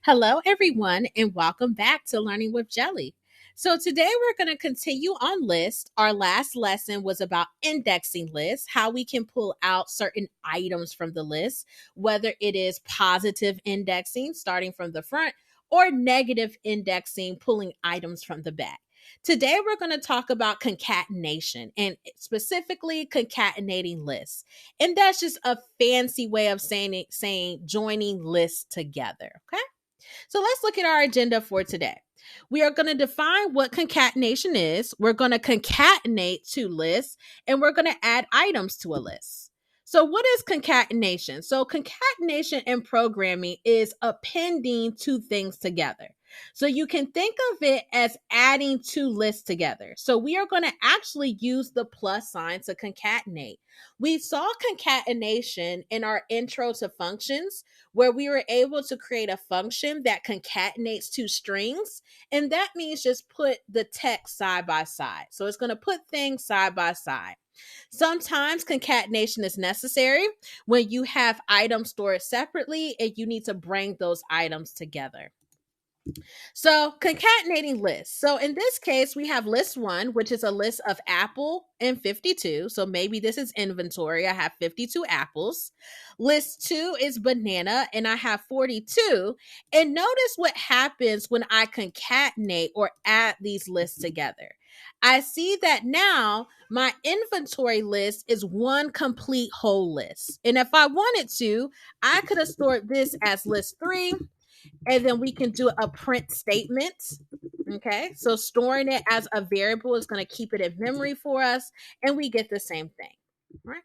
Hello, everyone, and welcome back to Learning with Jelly. So, today we're going to continue on list. Our last lesson was about indexing lists, how we can pull out certain items from the list, whether it is positive indexing, starting from the front, or negative indexing, pulling items from the back. Today, we're going to talk about concatenation and specifically concatenating lists. And that's just a fancy way of saying joining lists together. Okay. So let's look at our agenda for today. We are going to define what concatenation is. We're going to concatenate two lists, and we're going to add items to a list. So, what is concatenation? So, concatenation in programming is appending two things together. So, you can think of it as adding two lists together. So, we are going to actually use the plus sign to concatenate. We saw concatenation in our intro to functions, where we were able to create a function that concatenates two strings. And that means just put the text side by side. So it's going to put things side by side. Sometimes concatenation is necessary when you have items stored separately and you need to bring those items together. So, concatenating lists. So, in this case, we have list one, which is a list of apple and 52. So, maybe this is inventory. I have 52 apples. List two is banana, and I have 42. And notice what happens when I concatenate or add these lists together. I see that now my inventory list is one complete whole list. And if I wanted to, I could have stored this as list three, and then we can do a print statement. Okay, so storing it as a variable is going to keep it in memory for us, and we get the same thing, right?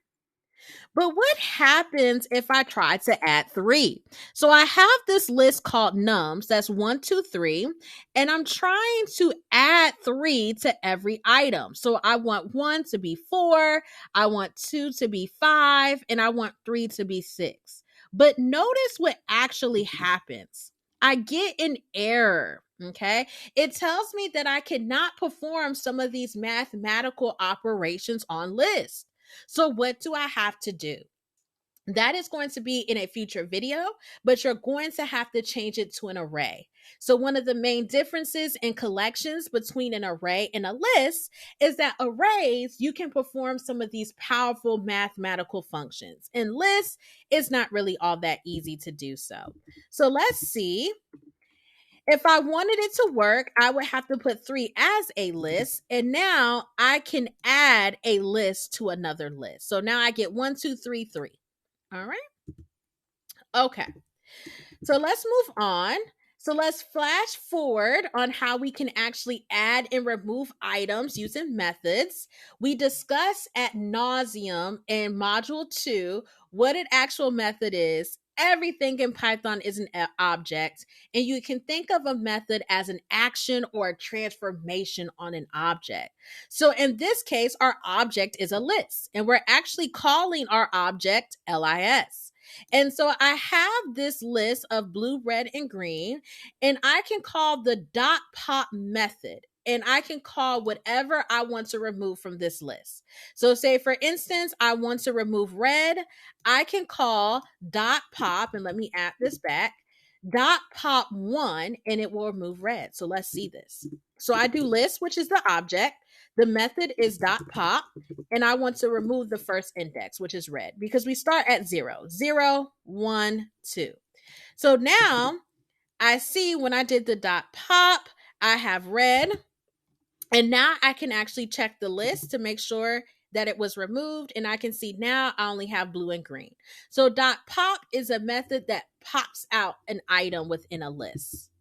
But what happens if I try to add three? So I have this list called nums, that's 1, 2, 3, and I'm trying to add three to every item. So I want one to be 4, I want two to be 5, and I want three to be 6. But notice what actually happens. I get an error. Okay. It tells me that I cannot perform some of these mathematical operations on lists. So, what do I have to do? That is going to be in a future video, but you're going to have to change it to an array. So, one of the main differences in collections between an array and a list is that arrays, you can perform some of these powerful mathematical functions. In lists, it's not really all that easy to do so. So, let's see. If I wanted it to work, I would have to put 3 as a list. And now I can add a list to another list. So now I get 1, 2, 3, 3. All right. Okay. So let's move on. So let's flash forward on how we can actually add and remove items using methods. We discussed ad nauseum in module 2 what an actual method is. Everything in Python is an object, and you can think of a method as an action or a transformation on an object. So in this case, our object is a list, and we're actually calling our object LIS. And so I have this list of blue, red, and green, and I can call the dot pop method, and I can call whatever I want to remove from this list. So say, for instance, I want to remove red. I can call dot pop, and let me add this back, dot pop 1, and it will remove red. So let's see this. So I do list, which is the object. The method is dot pop, and I want to remove the first index, which is red, because we start at 0, 0, 1, 2. So now I see when I did the dot pop, I have red, and now I can actually check the list to make sure that it was removed, and I can see now I only have blue and green. So dot pop is a method that pops out an item within a list.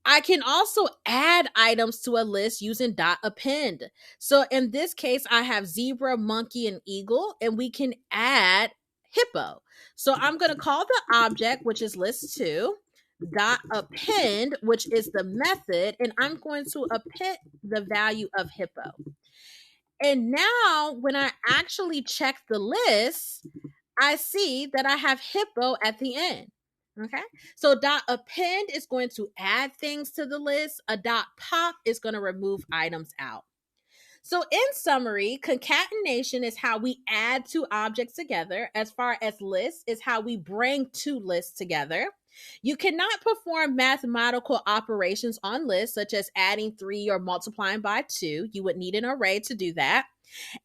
I can also add items to a list using dot append. So in this case, I have zebra, monkey, and eagle, and we can add hippo. So I'm going to call the object, which is list 2, dot append, which is the method, and I'm going to append the value of hippo. And now when I actually check the list, I see that I have hippo at the end. Okay, so dot append is going to add things to the list. A dot pop is going to remove items out. So in summary, concatenation is how we add two objects together. As far as lists is how we bring two lists together. You cannot perform mathematical operations on lists, such as adding 3 or multiplying by 2. You would need an array to do that.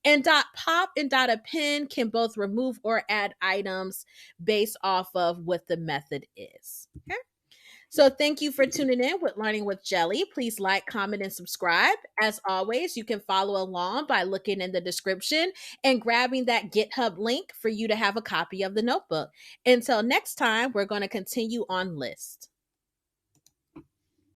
And .pop and .append can both remove or add items based off of what the method is. Okay. So thank you for tuning in with Learning with Jelly. Please like, comment, and subscribe. As always, you can follow along by looking in the description and grabbing that GitHub link for you to have a copy of the notebook. Until next time, we're going to continue on list.